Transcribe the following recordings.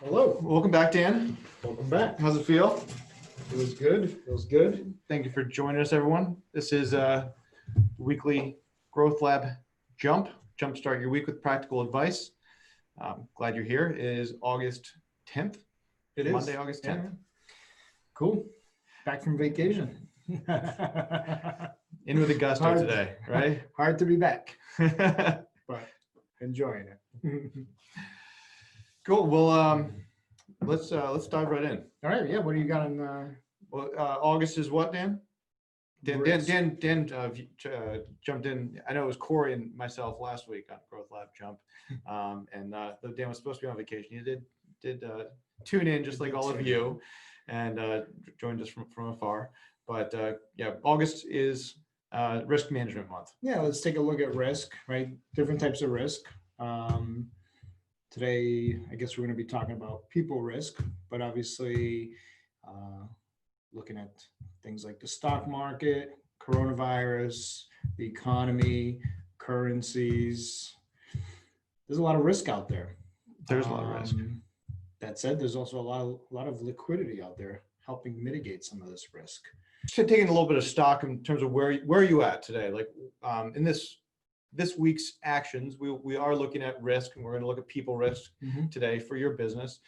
Hello. Welcome back, Dan. Welcome back. How's it feel? Feels good. Feels good. Thank you for joining us, everyone. This is a weekly GrowthLab Jump. Jumpstart your week with practical advice. Glad you're here. It is August 10th. It is Monday, August 10th. Yeah. Cool. Back from vacation. In with a gusto Hard- today, right? Hard to be back, but enjoying it. Cool. Well, let's dive right in. All right. Yeah. What do you got on? Well, August is what, Dan? Dan Risk. jumped in. I know it was Corey and myself last week on GrowthLab Jump, and though Dan was supposed to be on vacation, he did tune in just like all of you, and joined us from afar. But yeah, August is risk management month. Yeah. Let's take a look at risk. Right. Different types of risk. Today, I guess we're going to be talking about people risk, but obviously looking at things like the stock market, coronavirus, the economy, currencies. There's a lot of risk out there. There's a lot of risk. That said, there's also a lot of liquidity out there helping mitigate some of this risk. Just taking a little bit of stock in terms of where are you at today? Like in this week's actions, we are looking at risk, and we're going to look at people risk today for your business.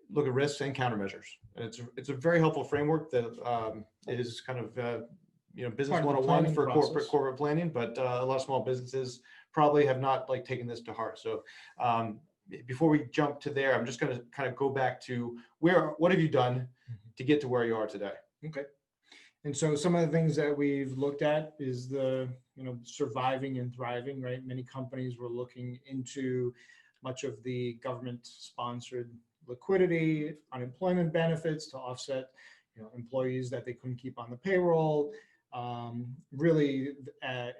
Look at risks and countermeasures. And it's a very helpful framework that is kind of business 101 for corporate planning, but a lot of small businesses probably have not taken this to heart. So before we jump to there, I'm just going to kind of go back to what have you done to get to where you are today? Okay. And so some of the things that we've looked at is the surviving and thriving, right? Many companies were looking into much of the government-sponsored liquidity, unemployment benefits to offset, employees that they couldn't keep on the payroll. Really,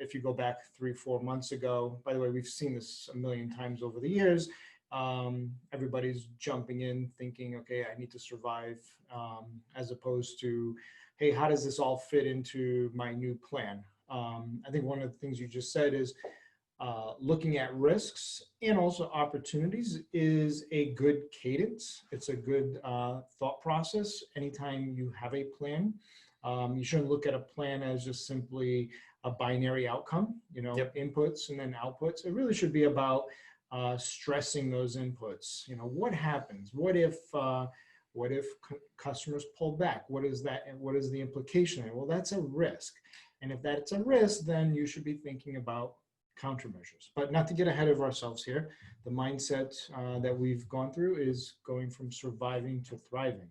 if you go back 3-4 months ago, by the way, we've seen this a million times over the years. Everybody's jumping in thinking, okay, I need to survive, as opposed to, hey, how does this all fit into my new plan? I think one of the things you just said is looking at risks and also opportunities is a good cadence. It's a good thought process. Anytime you have a plan, you shouldn't look at a plan as just simply a binary outcome, inputs and then outputs. It really should be about stressing those inputs. What happens? What if customers pull back? What is that? And what is the implication? Well, that's a risk. And if that's a risk, then you should be thinking about countermeasures. But not to get ahead of ourselves here, the mindset that we've gone through is going from surviving to thriving.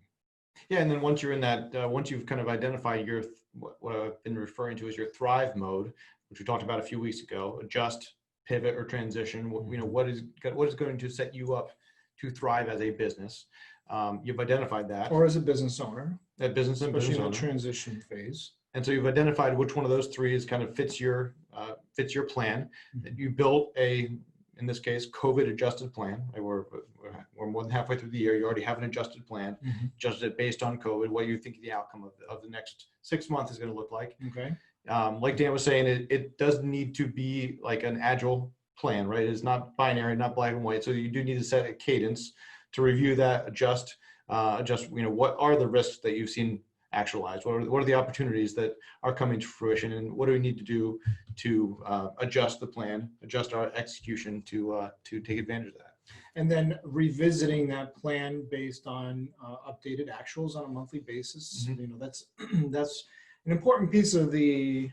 Yeah, and then once you're in that, once you've kind of identified what I've been referring to as your thrive mode, which we talked about a few weeks ago, adjust, pivot, or transition. What is going to set you up to thrive as a business? You've identified that, or as a business owner, especially in the transition phase. And so you've identified which one of those three is kind of fits your plan. You built in this case, COVID adjusted plan. We're more than halfway through the year. You already have an adjusted plan, adjusted it based on COVID, what you think the outcome of the next 6 months is going to look like. Okay. Like Dan was saying, it does need to be like an agile plan, right? It's not binary, not black and white. So you do need to set a cadence to review that, adjust, what are the risks that you've seen actualized? What are the opportunities that are coming to fruition, and what do we need to do to adjust the plan, adjust our execution to take advantage of that? And then revisiting that plan based on updated actuals on a monthly basis. That's an important piece of the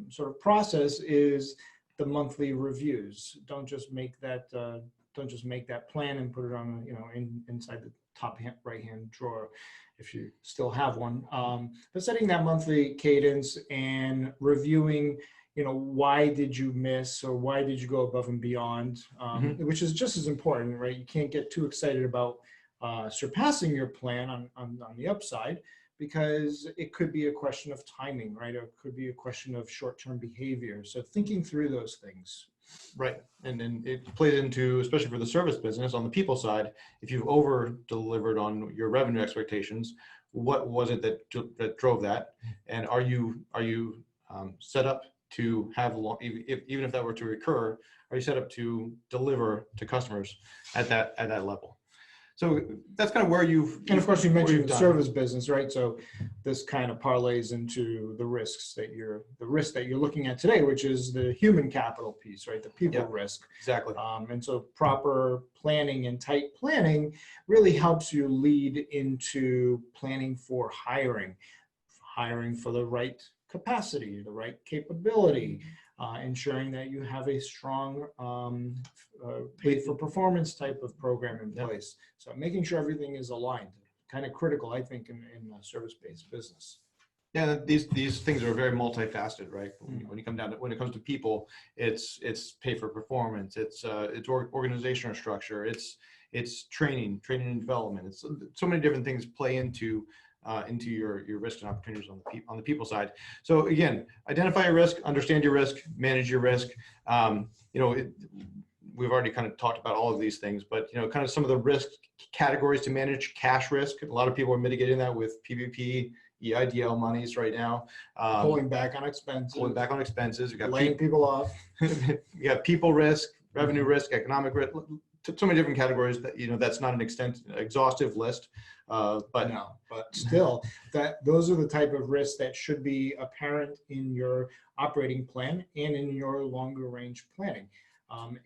sort of process is the monthly reviews. Don't just make that plan and put it on inside the top right hand drawer if you still have one. But setting that monthly cadence and reviewing, why did you miss or why did you go above and beyond, which is just as important, right? You can't get too excited about surpassing your plan on the upside, because it could be a question of timing, right? Or it could be a question of short-term behavior. So thinking through those things. Right. And then it plays into, especially for the service business on the people side, if you've over delivered on your revenue expectations, what was it that drove that? And are you set up to have long, even if that were to recur, are you set up to deliver to customers at that level? So that's kind of where and of course you mentioned the done. service business, right? So this kind of parlays into the risks that you're looking at today, which is the human capital piece, right? The people risk. Exactly. And so proper planning and tight planning really helps you lead into planning for hiring for the right capacity, the right capability, ensuring that you have a strong pay for performance type of program in place. So making sure everything is aligned, kind of critical, I think, in a service-based business. Yeah, these things are very multifaceted, right? When it comes to people, it's pay for performance, it's organizational structure, it's training and development. It's so many different things play into your risks and opportunities on the people side. So again, identify your risk, understand your risk, manage your risk. We've already kind of talked about all of these things, but kind of some of the risk categories to manage: cash risk. A lot of people are mitigating that with PPP, EIDL monies right now. Pulling back on expenses. You got laying people off. You got people risk, revenue risk, economic risk. So many different categories that that's not an exhaustive list, but still, those are the type of risks that should be apparent in your operating plan and in your longer range planning.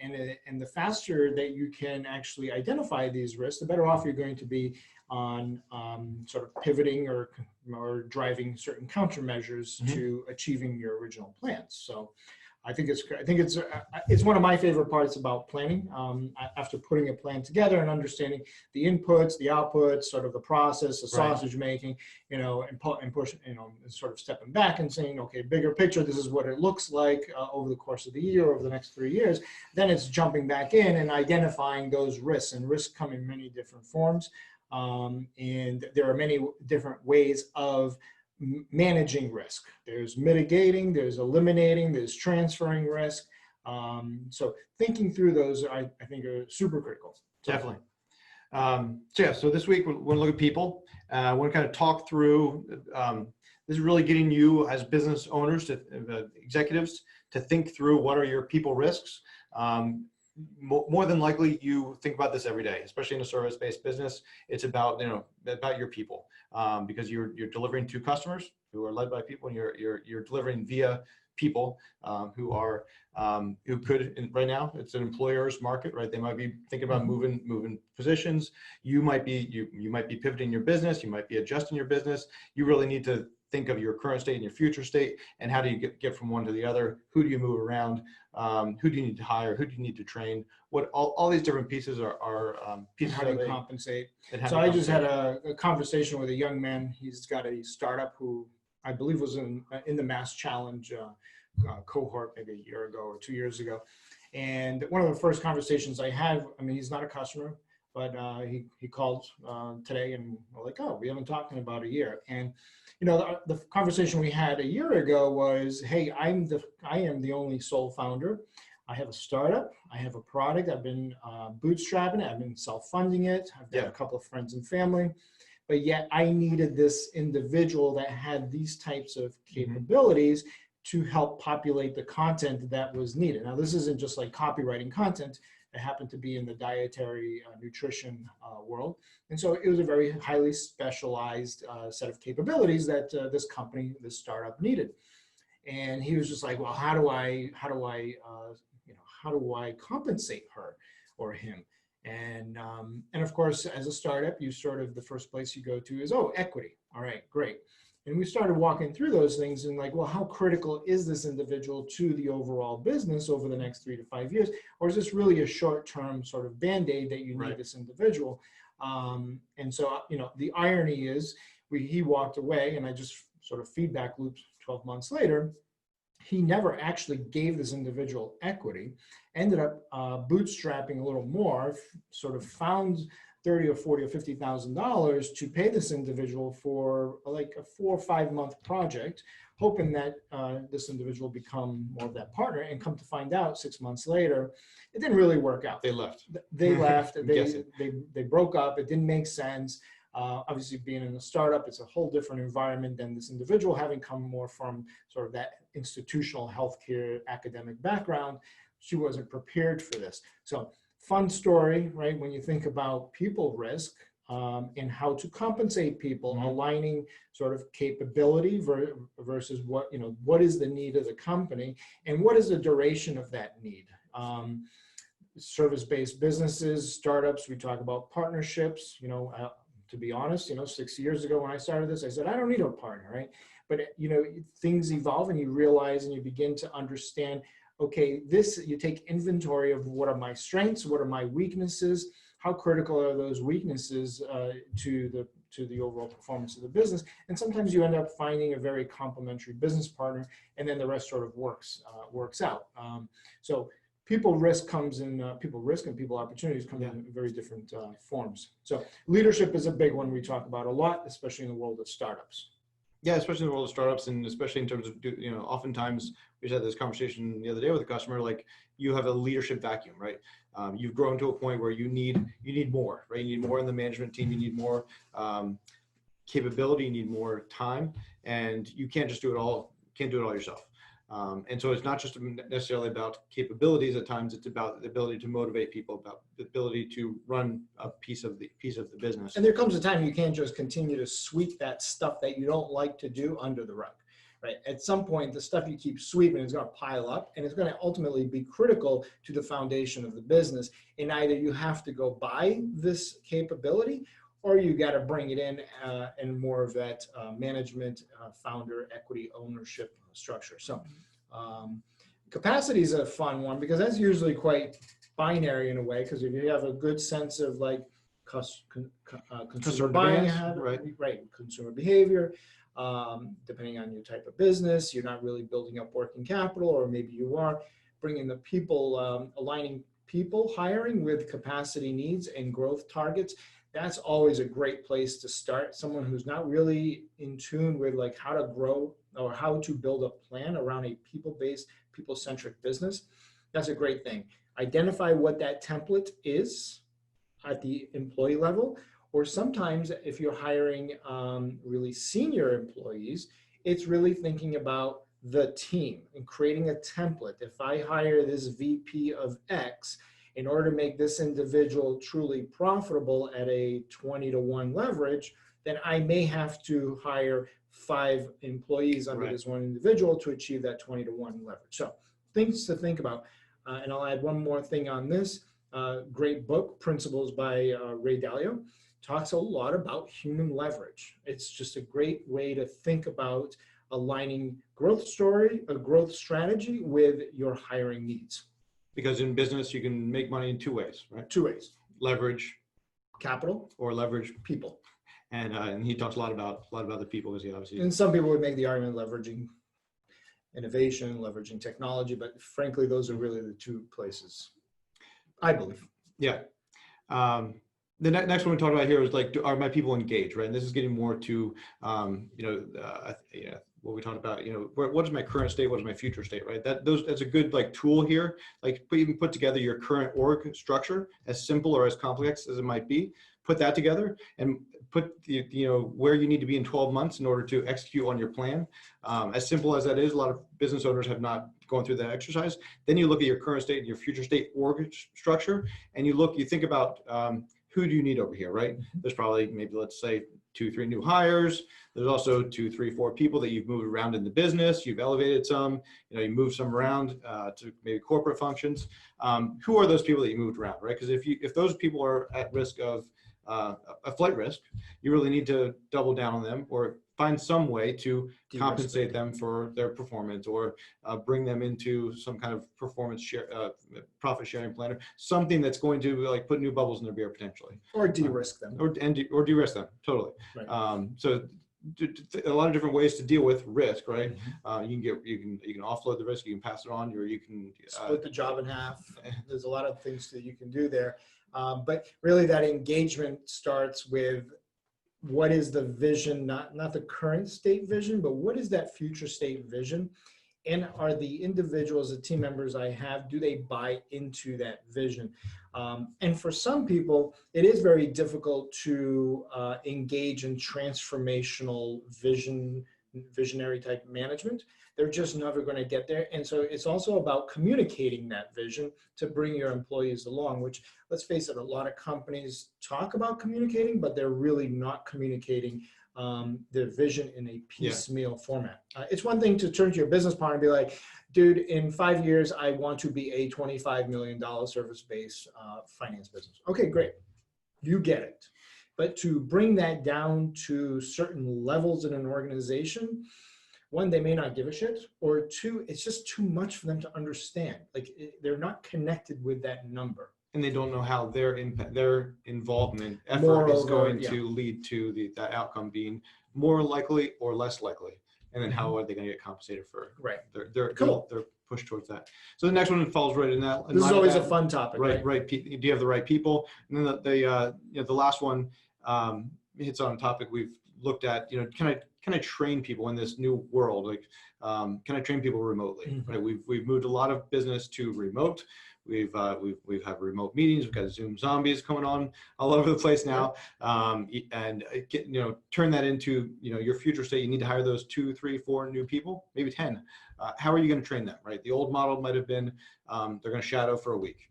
And the faster that you can actually identify these risks, the better off you're going to be on sort of pivoting or driving certain countermeasures to achieving your original plans. So I think it's one of my favorite parts about planning. After putting a plan together and understanding the inputs, the outputs, sort of the process, the sausage making, and push, sort of stepping back and saying, okay, bigger picture, this is what it looks like over the course of the year, over the next 3 years. Then it's jumping back in and identifying those risks, and risks come in many different forms. And there are many different ways of managing risk. There's mitigating, there's eliminating, there's transferring risk. So thinking through those, I think, are super critical. Definitely. So this week we're going to look at people. I want to kind of talk through, this is really getting you as business owners, executives, to think through what are your people risks. More than likely, you think about this every day, especially in a service-based business. It's about your people, because you're delivering to customers who are led by people, and you're delivering via people who could, right now it's an employer's market, right? They might be thinking about moving positions. You might be pivoting your business. You might be adjusting your business. You really need to think of your current state and your future state, and how do you get from one to the other? Who do you move around? Who do you need to hire? Who do you need to train? What all these different pieces are pieces. How do you compensate? So I just had a conversation with a young man. He's got a startup who I believe was in the Mass Challenge cohort maybe a year ago or 2 years ago. And one of the first conversations I had, I mean, he's not a customer, but he called today, and we're like, oh, we haven't talked in about a year. And the conversation we had a year ago was, hey, I am the only sole founder. I have a startup. I have a product. I've been bootstrapping it. I've been self-funding it. I've got a couple of friends and family, but yet I needed this individual that had these types of capabilities to help populate the content that was needed. Now, this isn't just like copywriting content. It happened to be in the dietary nutrition world. And so it was a very highly specialized set of capabilities that this startup needed. And he was just like, well, how do I compensate her or him? And of course, as a startup, the first place you go to is, equity. All right, great. And we started walking through those things and like, well, how critical is this individual to the overall business over the next 3 to 5 years? Or is this really a short-term sort of Band-Aid that you need this individual? And so, the irony is he walked away, and I just sort of feedback looped 12 months later. He never actually gave this individual equity, ended up bootstrapping a little more, sort of found $30,000 or $40,000 or $50,000 to pay this individual for like a 4 or 5 month project, hoping that this individual become more of that partner. And come to find out 6 months later, it didn't really work out. They left. They left. They broke up. It didn't make sense. Obviously, being in a startup, it's a whole different environment than this individual having come more from sort of that institutional healthcare academic background. She wasn't prepared for this. So fun story, right? When you think about people risk and how to compensate people, aligning sort of capability versus what is the need of the company and what is the duration of that need. Service-based businesses, startups, we talk about partnerships, to be honest, 6 years ago when I started this, I said, I don't need a partner, right? But, things evolve and you realize and you begin to understand, okay, you take inventory of what are my strengths, what are my weaknesses, how critical are those weaknesses to the overall performance of the business. And sometimes you end up finding a very complementary business partner and then the rest sort of works out. So people risk and people opportunities come in very different forms. So leadership is a big one we talk about a lot, especially in the world of startups. Yeah, especially in the world of startups, and especially in terms of, oftentimes we just had this conversation the other day with a customer, like you have a leadership vacuum, right? You've grown to a point where you need more, right? You need more in the management team, you need more capability, you need more time, and you can't just do it all, yourself. And so it's not just necessarily about capabilities. At times, it's about the ability to motivate people, about the ability to run a piece of the business. And there comes a time you can't just continue to sweep that stuff that you don't like to do under the rug, right? At some point, the stuff you keep sweeping is going to pile up, and it's going to ultimately be critical to the foundation of the business. And either you have to go buy this capability, or you got to bring it in more of that management, founder, equity ownership structure. So capacity is a fun one because that's usually quite binary in a way, because if you have a good sense of like consumer buying habit, right, consumer behavior, depending on your type of business, you're not really building up working capital, or maybe you are bringing the people, aligning people hiring with capacity needs and growth targets. That's always a great place to start. Someone who's not really in tune with like how to grow or how to build a plan around a people-based, people-centric business. That's a great thing. Identify what that template is at the employee level, or sometimes if you're hiring really senior employees, it's really thinking about the team and creating a template. If I hire this VP of X, in order to make this individual truly profitable at a 20-to-1 leverage, then I may have to hire 5 employees under this one individual to achieve that 20-to-1 leverage. So things to think about. And I'll add one more thing on this. Great book, Principles by Ray Dalio, talks a lot about human leverage. It's just a great way to think about aligning growth strategy with your hiring needs. Because in business, you can make money in 2 ways, right? 2 ways. Leverage capital or leverage people. And he talks a lot about the people, because he obviously. And some people would make the argument leveraging innovation, leveraging technology, but frankly, those are really the 2 places, I believe. Yeah. The next one we talked about here is like, are my people engaged, right? And this is getting more to, what we talked about, what is my current state? What is my future state, right? That's a good like tool here. Like even put together your current org structure, as simple or as complex as it might be, put that together and put where you need to be in 12 months in order to execute on your plan. As simple as that is, a lot of business owners have not gone through that exercise. Then you look at your current state and your future state org structure, and you think about, who do you need over here, right? There's probably maybe, let's say, 2, 3 new hires. There's also 2, 3, 4 people that you've moved around in the business. You've elevated some, you moved some around to maybe corporate functions. Who are those people that you moved around, right? Because if those people are at risk of a flight risk, you really need to double down on them or find some way to compensate them for their performance, or bring them into some kind of performance share, profit sharing plan, or something that's going to like put new bubbles in their beer potentially, or de-risk them, or de-risk them totally. Right. So a lot of different ways to deal with risk, right? You can offload the risk, you can pass it on, or you can split the job in half. There's a lot of things that you can do there, but really that engagement starts with what is the vision, not the current state vision, but what is that future state vision? And are the individuals, the team members I have, do they buy into that vision? And for some people, it is very difficult to engage in transformational visionary type management. They're just never going to get there. And so it's also about communicating that vision to bring your employees along, which, let's face it, a lot of companies talk about communicating, but they're really not communicating their vision in a piecemeal format. It's one thing to turn to your business partner and be like, dude, in 5 years, I want to be a $25 million service-based finance business. Okay, great. You get it. But to bring that down to certain levels in an organization, one, they may not give a shit, or two, it's just too much for them to understand. Like, they're not connected with that number. And they don't know how their involvement effort is going to lead to that outcome being more likely or less likely. And then how are they going to get compensated for their push towards that? So the next one falls right in that. This is always a fun topic, right? Do you have the right people? And then the last one hits on a topic we've looked at. Can I train people in this new world? Like, can I train people remotely? Right? We've moved a lot of business to remote. We've have remote meetings. We've got Zoom zombies coming on all over the place now, and turn that into your future state. You need to hire those 2, 3, 4 new people, maybe 10. How are you going to train them? Right. The old model might have been they're going to shadow for a week.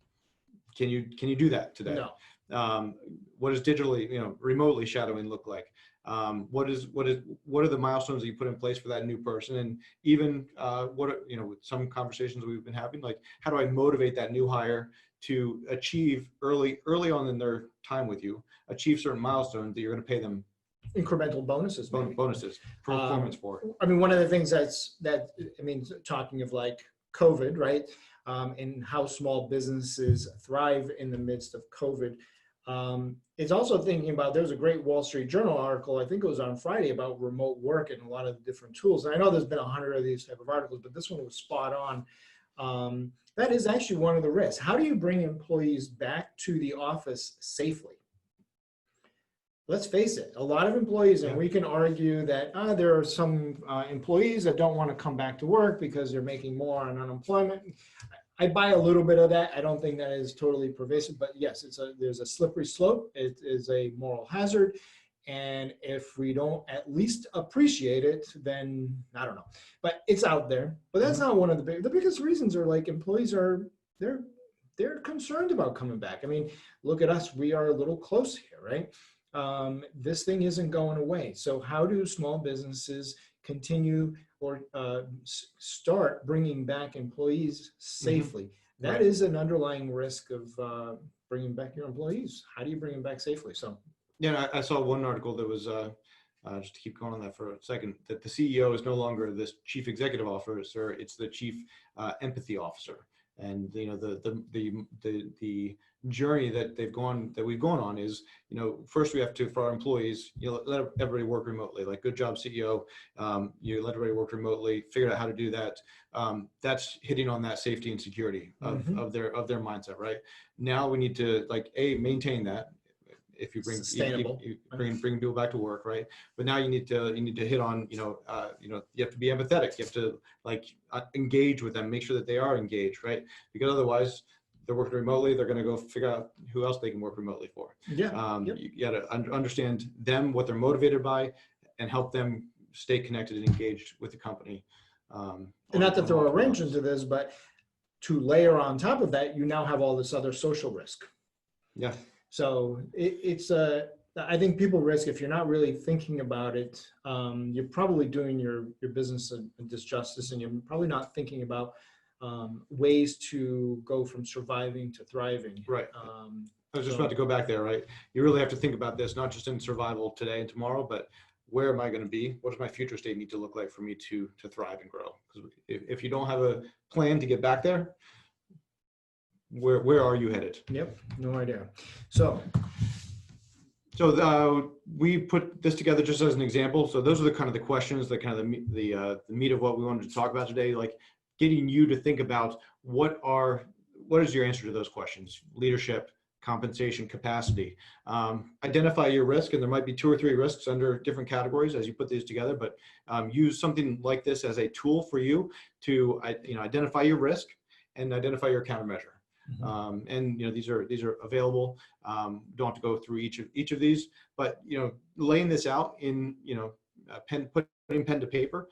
Can you do that today? No. What does digitally remotely shadowing look like? What are the milestones that you put in place for that new person? And even with some conversations we've been having, like, how do I motivate that new hire to achieve early on in their time with you, achieve certain milestones that you're going to pay them incremental bonuses, performance for? I mean, one of the things talking of like COVID, right? And how small businesses thrive in the midst of COVID. It's also thinking about, there's a great Wall Street Journal article, I think it was on Friday, about remote work and a lot of the different tools. And I know there's been 100 of these type of articles, but this one was spot on. That is actually one of the risks. How do you bring employees back to the office safely? Let's face it, a lot of employees, and we can argue that there are some employees that don't want to come back to work because they're making more on unemployment. I buy a little bit of that. I don't think that is totally pervasive, but yes, there's a slippery slope. It is a moral hazard. And if we don't at least appreciate it, then I don't know, but it's out there. But that's not one of the biggest reasons are like employees they're concerned about coming back. I mean, look at us, we are a little close here, right? This thing isn't going away. So how do small businesses continue or start bringing back employees safely? That is an underlying risk of bringing back your employees. How do you bring them back safely? So, I saw one article that was just to keep going on that for a second, that the CEO is no longer this chief executive officer; it's the chief empathy officer. And the journey that we've gone on is, first we have to, for our employees, let everybody work remotely. Like, good job, CEO. You let everybody work remotely. Figured out how to do that. That's hitting on that safety and security of their mindset. Right now, we need to maintain that. If you bring bring people back to work, right? But now you need to hit on you have to be empathetic. You have to engage with them, make sure that they are engaged, right? Because otherwise, they're working remotely. They're going to go figure out who else they can work remotely for. You got to understand them, what they're motivated by, and help them stay connected and engaged with the company. And not to throw a wrench into this, but to layer on top of that, you now have all this other social risk. Yeah. So I think people risk, if you're not really thinking about it, you're probably doing your business a disjustice, and you're probably not thinking about ways to go from surviving to thriving. Right. I was just about to go back there, right? You really have to think about this, not just in survival today and tomorrow, but where am I going to be? What does my future state need to look like for me to thrive and grow? Because if you don't have a plan to get back there, where are you headed? Yep, no idea. So we put this together just as an example. So those are the kind of the questions, the kind of the meat of what we wanted to talk about today, like getting you to think about what is your answer to those questions: leadership, compensation capacity. Identify your risk, and there might be 2 or 3 risks under different categories as you put these together, but use something like this as a tool for you to identify your risk and identify your countermeasure. And these are available. Don't have to go through each of these, but laying this out in putting pen to paper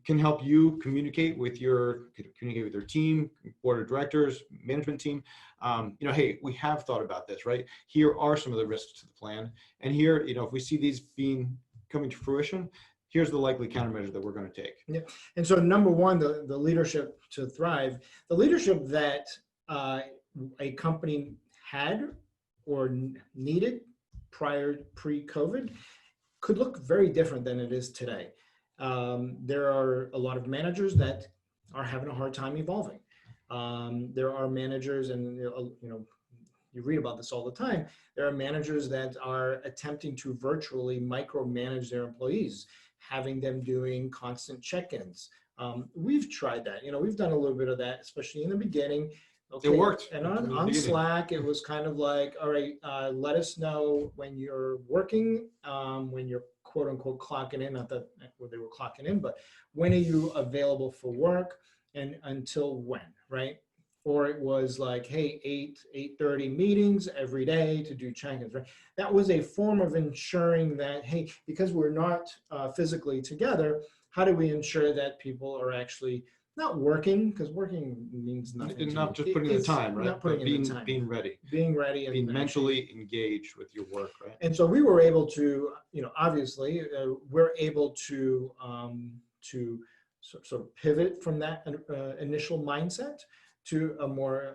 can help you communicate with your team, board of directors, management team. Hey, we have thought about this, right? Here are some of the risks to the plan, and here, if we see these coming to fruition, here's the likely countermeasure that we're going to take. Yeah, and so number one, the leadership to thrive, the leadership that a company had or needed pre-COVID could look very different than it is today. There are a lot of managers that are having a hard time evolving. There are managers, and you read about this all the time. There are managers that are attempting to virtually micromanage their employees, having them doing constant check-ins. We've tried that. We've done a little bit of that, especially in the beginning. Okay. It worked. And on Slack, it was kind of like, all right, let us know when you're working, when you're quote unquote clocking in, not that they were clocking in, but when are you available for work and until when, right? Or it was like, hey, 8:30 meetings every day to do check-ins, right? That was a form of ensuring that, hey, because we're not physically together, how do we ensure that people are actually not working, because working means nothing. Not just putting in the time, right? Not putting in the time. Being ready. Being ready. And being mentally engaged with your work, right? And so we were able to, obviously, we're able to sort of pivot from that initial mindset to a more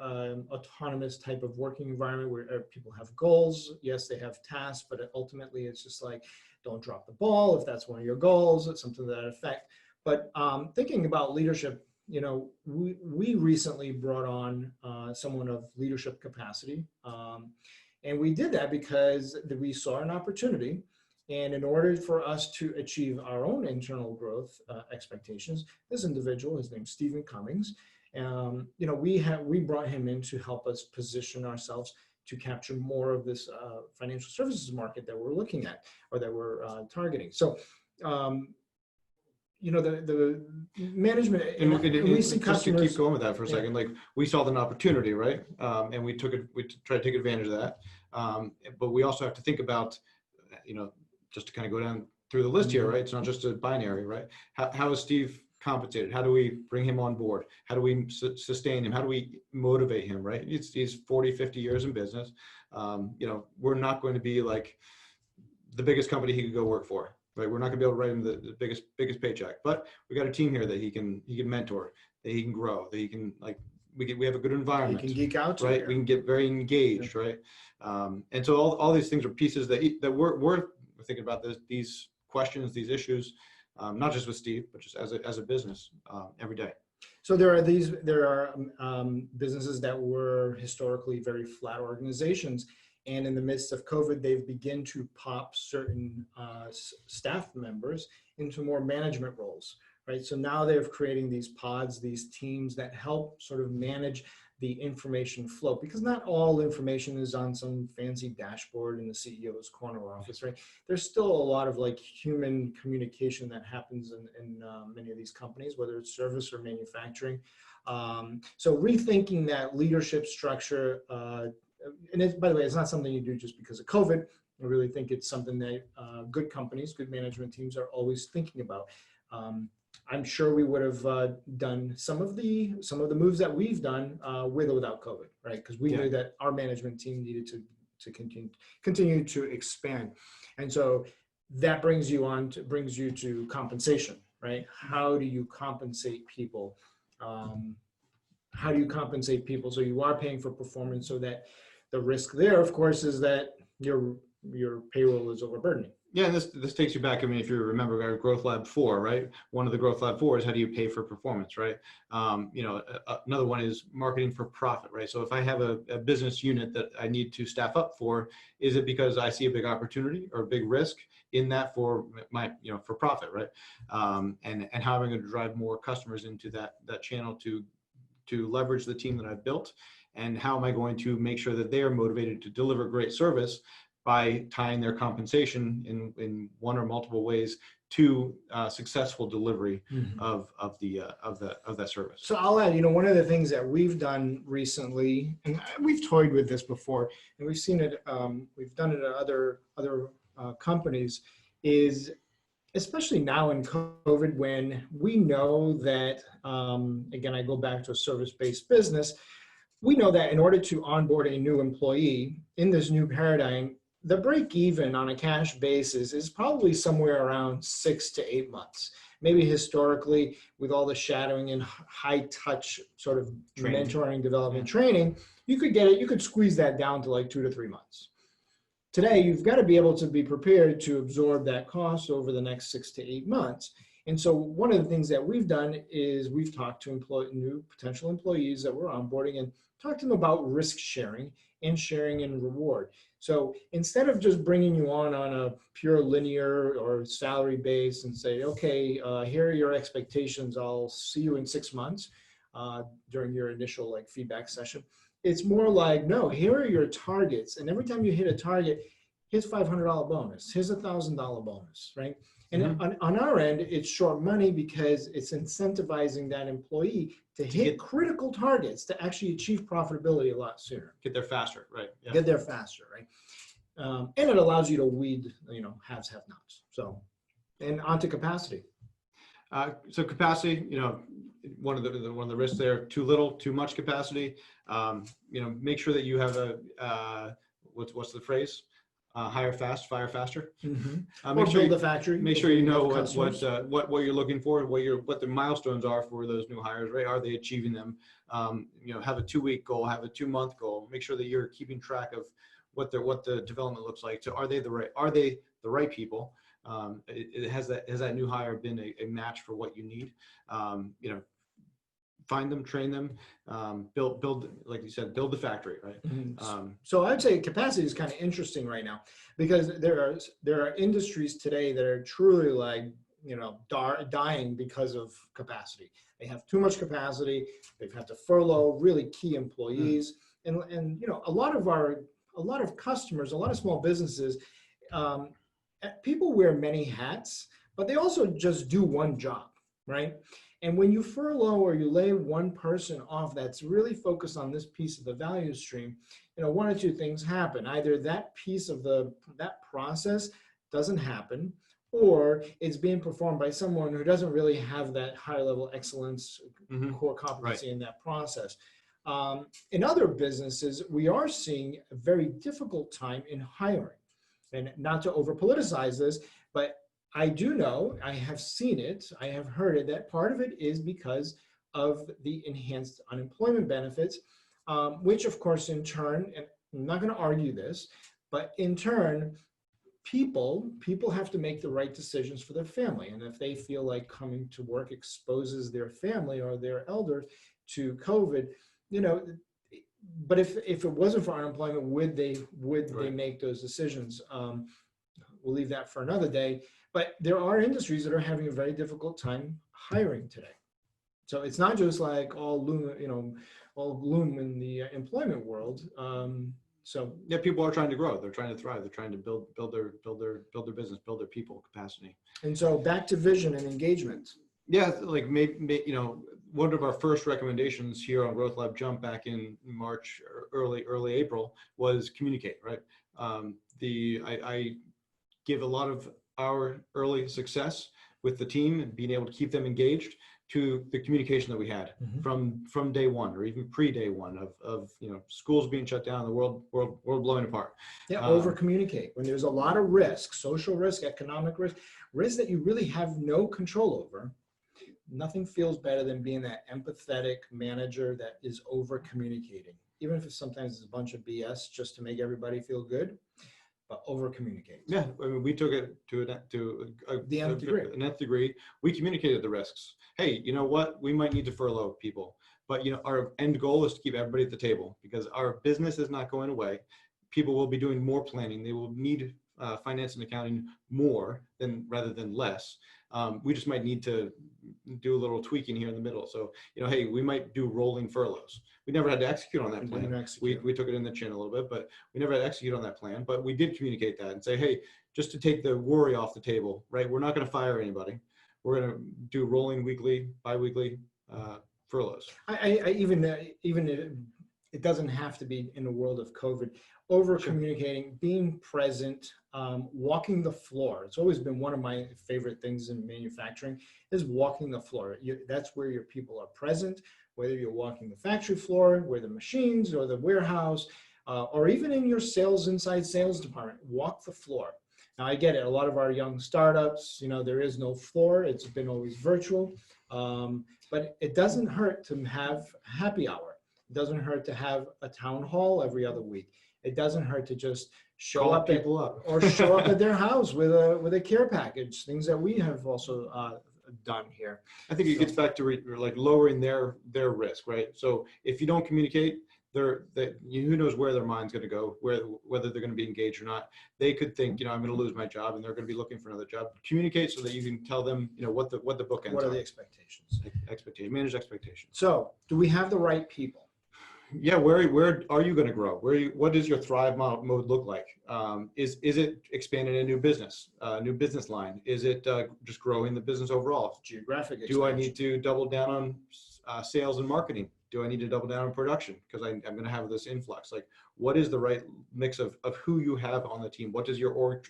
autonomous type of working environment where people have goals. Yes, they have tasks, but ultimately it's just like, don't drop the ball if that's one of your goals. It's something to that effect. But thinking about leadership, we recently brought on someone of leadership capacity. And we did that because we saw an opportunity. And in order for us to achieve our own internal growth expectations, this individual, his name's Stephen Cummings, we brought him in to help us position ourselves to capture more of this financial services market that we're looking at, or that we're targeting. So, the management, and we see customers. Just to keep going with that for a second, like we saw an opportunity, right? And we tried to take advantage of that. But we also have to think about, just to kind of go down through the list here, right? It's not just a binary, right? How is Steve compensated? How do we bring him on board? How do we sustain him? How do we motivate him, right? He's 40, 50 years in business. We're not going to be like the biggest company he could go work for. Right, we're not going to be able to write him the biggest paycheck, but we got a team here that he can mentor, that he can grow, that he can we have a good environment. He can geek out, right? Here. We can get very engaged, right? And so all these things are pieces that we're thinking about these questions, these issues, not just with Steve, but just as a business every day. So there are businesses that were historically very flat organizations. And in the midst of COVID, they've begun to pop certain staff members into more management roles, right? So now they're creating these pods, these teams that help sort of manage the information flow, because not all information is on some fancy dashboard in the CEO's corner office, right? There's still a lot of like human communication that happens in many of these companies, whether it's service or manufacturing. So rethinking that leadership structure, and by the way, it's not something you do just because of COVID. I really think it's something that good companies, good management teams are always thinking about. I'm sure we would have done some of the moves that we've done with or without COVID, right? Because we knew that our management team needed to continue to expand, and so that brings you to compensation, right? How do you compensate people? How do you compensate people so you are paying for performance, so that the risk there, of course, is that your payroll is overburdening. Yeah, and this takes you back. I mean, if you remember our GrowthLab 4, right? One of the GrowthLab 4 is how do you pay for performance, right? Another one is marketing for profit, right? So if I have a business unit that I need to staff up for, is it because I see a big opportunity or a big risk in that for my, for profit, right? And how am I going to drive more customers into that channel to to leverage the team that I've built? And how am I going to make sure that they are motivated to deliver great service by tying their compensation in one or multiple ways to successful delivery of that service? So I'll add, one of the things that we've done recently, and we've toyed with this before, and we've seen it, we've done it at other companies, is especially now in COVID, when we know that, again, I go back to a service-based business, we know that in order to onboard a new employee in this new paradigm, the break even on a cash basis is probably somewhere around 6 to 8 months. Maybe historically, with all the shadowing and high touch sort of mentoring, development, training, you could squeeze that down to like 2 to 3 months. Today, you've got to be able to be prepared to absorb that cost over the next 6 to 8 months. And so one of the things that we've done is we've talked to new potential employees that we're onboarding and talked to them about risk sharing and sharing in reward. So instead of just bringing you on a pure linear or salary base and say, okay, here are your expectations, I'll see you in 6 months during your initial feedback session. It's more like, no, here are your targets. And every time you hit a target, here's $500 bonus, here's $1,000 bonus, right? And on our end, it's short money because it's incentivizing that employee to hit critical targets to actually achieve profitability a lot sooner. Get there faster, right? Yeah. Get there faster, right? And it allows you to weed, haves, have-nots. So, and onto capacity. So capacity, one of the risks there: too little, too much capacity. Make sure that you have what's the phrase? Hire fast, fire faster. Make sure build the factory. Make sure you know what you're looking for, what the milestones are for those new hires. Right? Are they achieving them? Have a 2-week goal, have a 2-month goal. Make sure that you're keeping track of what the development looks like. So are they the right people? Has that new hire been a match for what you need? Find them, train them, build, like you said, build the factory, right? So I'd say capacity is kind of interesting right now because there are industries today that are truly dying because of capacity. They have too much capacity. They've had to furlough really key employees, and a lot of customers, a lot of small businesses, people wear many hats, but they also just do one job, right? And when you furlough or you lay one person off that's really focused on this piece of the value stream, one or two things happen. Either that piece of that process doesn't happen, or it's being performed by someone who doesn't really have that high level excellence, core competency in that process. In other businesses, we are seeing a very difficult time in hiring. And not to over politicize this, but I do know, I have seen it, I have heard it, that part of it is because of the enhanced unemployment benefits, which of course in turn, and I'm not going to argue this, but in turn, people have to make the right decisions for their family. And if they feel like coming to work exposes their family or their elders to COVID, but if it wasn't for unemployment, would they make those decisions? We'll leave that for another day. But there are industries that are having a very difficult time hiring today. So it's not just like all gloom in the employment world. So yeah, people are trying to grow. They're trying to thrive. They're trying to build their business, build their people capacity. And so back to vision and engagement. Yeah, like maybe one of our first recommendations here on GrowthLab Jump back in March, or early April, was communicate. Right. I give a lot of our early success with the team and being able to keep them engaged to the communication that we had from day one, or even pre-day one of schools being shut down, the world blowing apart. Yeah, over communicate when there's a lot of risk, social risk, economic risk that you really have no control over. Nothing feels better than being that empathetic manager that is over communicating, even if sometimes it's a bunch of BS just to make everybody feel good. But over communicate. Yeah, I mean, we took it to the nth degree. We communicated the risks. Hey, you know what? We might need to furlough people, but our end goal is to keep everybody at the table because our business is not going away. People will be doing more planning. They will need finance and accounting more rather than less. We just might need to do a little tweaking here in the middle. So, hey, we might do rolling furloughs. We never had to execute on that plan. We took it in the chin a little bit, but we never had to execute on that plan. But we did communicate that and say, hey, just to take the worry off the table, right? We're not going to fire anybody. We're going to do rolling weekly, bi-weekly furloughs. Even it doesn't have to be in the world of COVID. Over communicating, being present, walking the floor. It's always been one of my favorite things in manufacturing is walking the floor. That's where your people are present, whether you're walking the factory floor, where the machines or the warehouse, or even in your inside sales department, walk the floor. Now I get it. A lot of our young startups, there is no floor. It's been always virtual, but it doesn't hurt to have happy hour. It doesn't hurt to have a town hall every other week. It doesn't hurt to just show up or show up at their house with a care package, things that we have also done here. I think it gets back to like lowering their risk, right? So if you don't communicate, who knows where their mind's going to go, whether they're going to be engaged or not. They could think, I'm going to lose my job, and they're going to be looking for another job. Communicate so that you can tell them, what the bookends are. What are the expectations? Manage expectations. So, do we have the right people? Yeah, where are you going to grow? What does your thrive mode look like? Is it expanding a new business line? Is it just growing the business overall? Geographic expansion. Do I need to double down on sales and marketing? Do I need to double down on production because I'm going to have this influx? Like, what is the right mix of who you have on the team? What does your org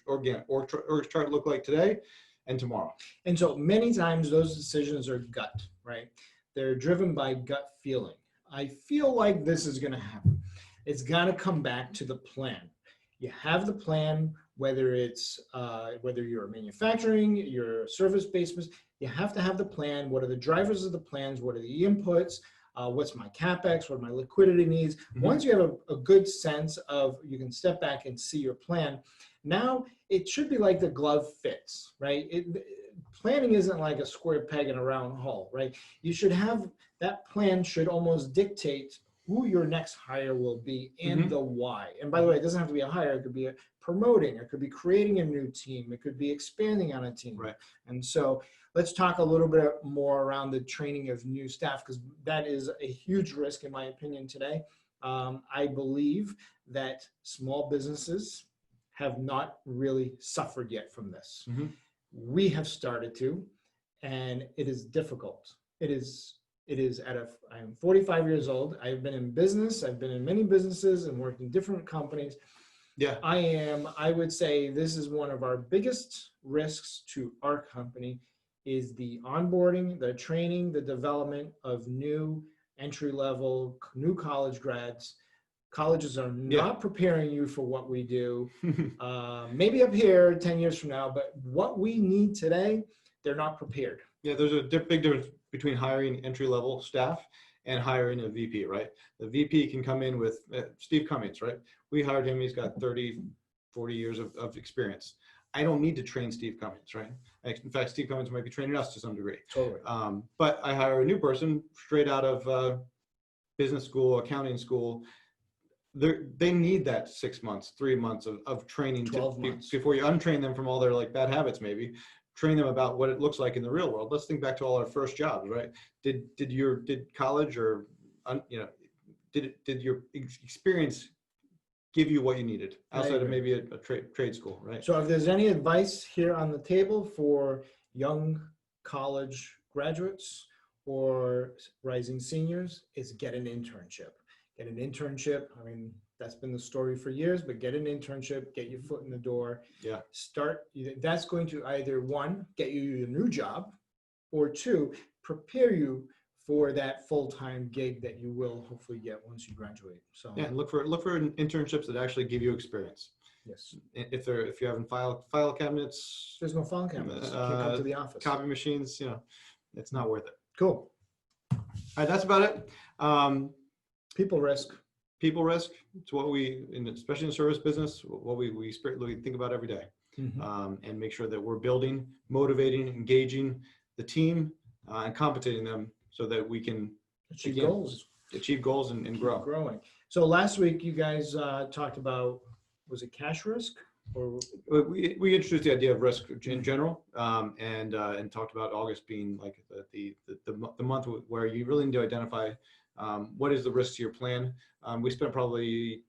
chart look like today and tomorrow? And so many times those decisions are gut, right? They're driven by gut feeling. I feel like this is going to happen. It's got to come back to the plan. You have the plan, whether it's whether you're manufacturing, you're service-based business, you have to have the plan. What are the drivers of the plans? What are the inputs? What's my CapEx? What are my liquidity needs? Mm-hmm. Once you have a good sense of, you can step back and see your plan. Now it should be like the glove fits, right? Planning isn't like a square peg in a round hole, right? You should have, that plan should almost dictate who your next hire will be and mm-hmm. the why. And by the way, it doesn't have to be a hire. It could be promoting. It could be creating a new team. It could be expanding on a team. Right. And so let's talk a little bit more around the training of new staff, because that is a huge risk in my opinion today. I believe that small businesses have not really suffered yet from this. Mm-hmm. We have started to, and it is difficult. It is I'm 45 years old. I've been in business. I've been in many businesses and worked in different companies. Yeah. I would say this is one of our biggest risks to our company is the onboarding, the training, the development of new entry-level, new college grads. Colleges are not preparing you for what we do. Maybe up here 10 years from now, but what we need today, they're not prepared. Yeah, there's a big difference between hiring entry-level staff and hiring a VP, right? The VP can come in with Steve Cummings, right? We hired him. He's got 30, 40 years of experience. I don't need to train Steve Cummings, right? In fact, Steve Cummings might be training us to some degree. Totally. But I hire a new person straight out of business school, accounting school. They need that 6 months, 3 months of training 12 months before you untrain them from all their like bad habits, maybe train them about what it looks like in the real world. Let's think back to all our first jobs, right? Did college or, did your experience give you what you needed outside of maybe a trade school, right? So if there's any advice here on the table for young college graduates or rising seniors, is get an internship. Get an internship. I mean, that's been the story for years, but get an internship, get your foot in the door. Yeah. That's going to either one, get you a new job, or two, prepare you for that full-time gig that you will hopefully get once you graduate. So yeah, look for internships that actually give you experience. Yes. If you're having file cabinets, there's no file cabinets. You can't come to the office. Copy machines, it's not worth it. Cool. All right, that's about it. People risk. It's what especially in the service business, what we think about every day. Mm-hmm. And make sure that we're building, motivating, engaging the team, and compensating them so that we can achieve goals and grow. Growing. So last week you guys talked about, was it cash risk? Or We introduced the idea of risk in general, and talked about August being like the month where you really need to identify what is the risk to your plan. We spent probably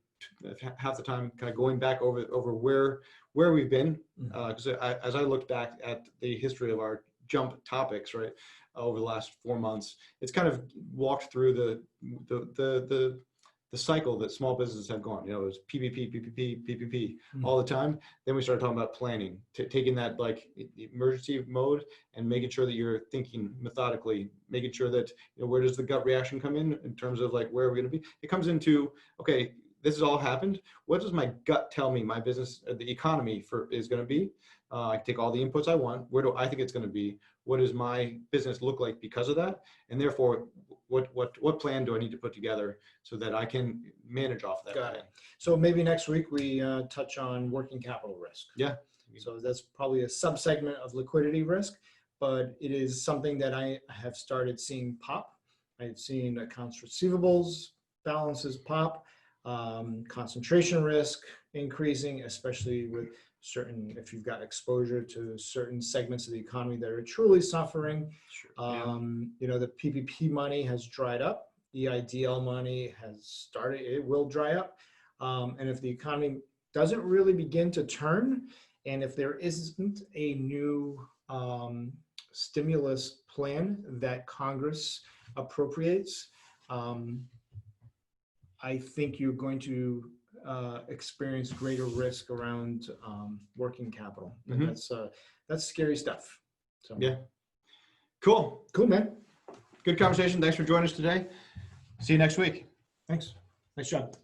half the time kind of going back over where we've been, because as I looked back at the history of our jump topics, right, over the last 4 months, it's kind of walked through the cycle that small businesses have gone. It was PPP all the time. Then we started talking about planning, taking that like emergency mode and making sure that you're thinking methodically, making sure that, where does the gut reaction come in terms of like, where are we going to be? It comes into, okay, this has all happened. What does my gut tell me my business, the economy is going to be? I take all the inputs I want. Where do I think it's going to be? What does my business look like because of that? And therefore, what plan do I need to put together so that I can manage off that plan? So maybe next week we touch on working capital risk. Yeah. So that's probably a subsegment of liquidity risk, but it is something that I have started seeing pop. I've seen accounts receivables balances pop, concentration risk increasing, especially with certain, if you've got exposure to certain segments of the economy that are truly suffering. Sure. The PPP money has dried up. EIDL money has started, it will dry up. And if the economy doesn't really begin to turn, and if there isn't a new stimulus plan that Congress appropriates, I think you're going to experience greater risk around working capital. And that's scary stuff. So yeah. Cool, man. Good conversation. Thanks for joining us today. See you next week. Thanks. Nice job.